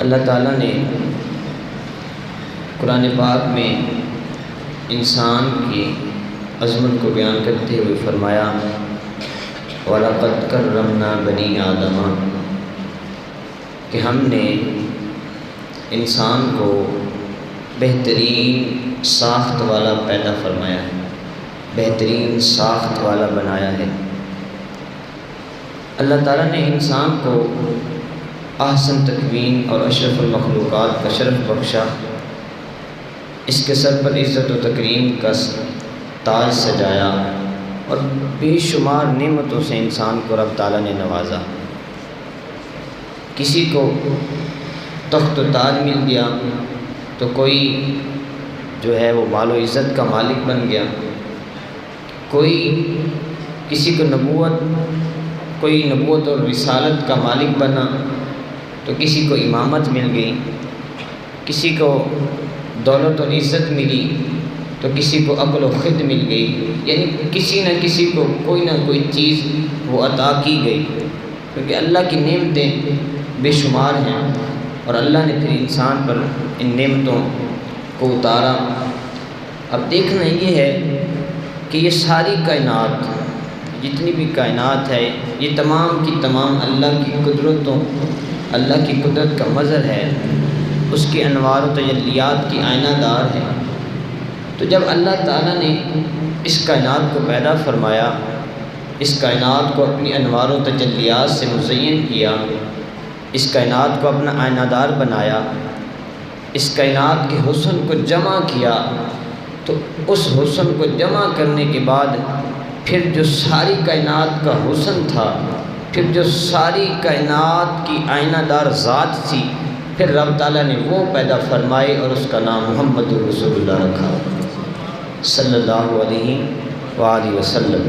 اللہ تعالیٰ نے قرآن پاک میں انسان کی عظمت کو بیان کرتے ہوئے فرمایا وَلَقَدْ كَرَّمْنَا بَنِي آدَمَ کہ ہم نے انسان کو بہترین ساخت والا پیدا فرمایا ہے، بہترین ساخت والا بنایا ہے۔ اللہ تعالیٰ نے انسان کو احسن تکوین اور اشرف المخلوقات کا شرف بخشا، اس کے سر پر عزت و تکریم کا تاج سجایا اور بے شمار نعمتوں سے انسان کو رب تعالیٰ نے نوازا۔ کسی کو تخت و تاج مل گیا تو کوئی جو ہے وہ مال و عزت کا مالک بن گیا، کسی کو نبوت اور رسالت کا مالک بنا تو کسی کو امامت مل گئی، کسی کو دولت اور عزت ملی تو کسی کو عقل و خرد مل گئی، یعنی کسی نہ کسی کو کوئی نہ کوئی چیز وہ عطا کی گئی، کیونکہ اللہ کی نعمتیں بے شمار ہیں اور اللہ نے پھر انسان پر ان نعمتوں کو اتارا۔ اب دیکھنا یہ ہے کہ یہ ساری کائنات، جتنی بھی کائنات ہے، یہ تمام کی تمام اللہ کی قدرتوں، اللہ کی قدرت کا مظہر ہے، اس کے انوار و تجلیات کی آئینہ دار ہے۔ تو جب اللہ تعالیٰ نے اس کائنات کو پیدا فرمایا، اس کائنات کو اپنی انوار و تجلیات سے مزین کیا، اس کائنات کو اپنا آئینہ دار بنایا، اس کائنات کے حسن کو جمع کیا، تو اس حسن کو جمع کرنے کے بعد پھر جو ساری کائنات کا حسن تھا، پھر جو ساری کائنات کی آئینہ دار ذات تھی، پھر رب تعالیٰ نے وہ پیدا فرمائی اور اس کا نام محمد رسول اللہ رکھا صلی اللہ علیہ وآلہ وسلم۔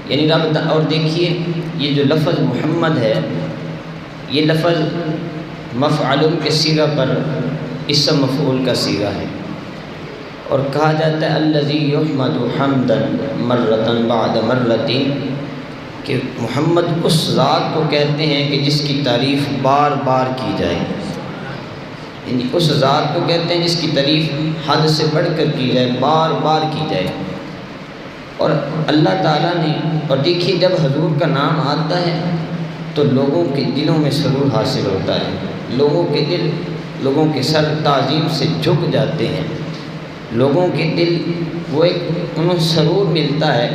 یعنی رب، اور دیکھیے یہ جو لفظ محمد ہے، یہ لفظ مفعول کے صیغہ پر اسم مفعول کا صیغہ ہے، اور کہا جاتا ہے الذی یحمد حمدا مرۃ بعد مرۃ، کہ محمد اس ذات کو کہتے ہیں کہ جس کی تعریف بار بار کی جائے، یعنی اس ذات کو کہتے ہیں جس کی تعریف حد سے بڑھ کر کی جائے، بار بار کی جائے۔ اور اللہ تعالیٰ نے، اور دیکھیے جب حضور کا نام آتا ہے تو لوگوں کے دلوں میں سرور حاصل ہوتا ہے، لوگوں کے دل، لوگوں کے سر تعظیم سے جھک جاتے ہیں، لوگوں کے دل وہ انہیں سرور ملتا ہے۔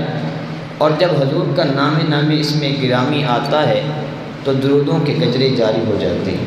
اور جب حضور کا نام اس میں گرامی آتا ہے تو درودوں کے گجرے جاری ہو جاتے ہیں۔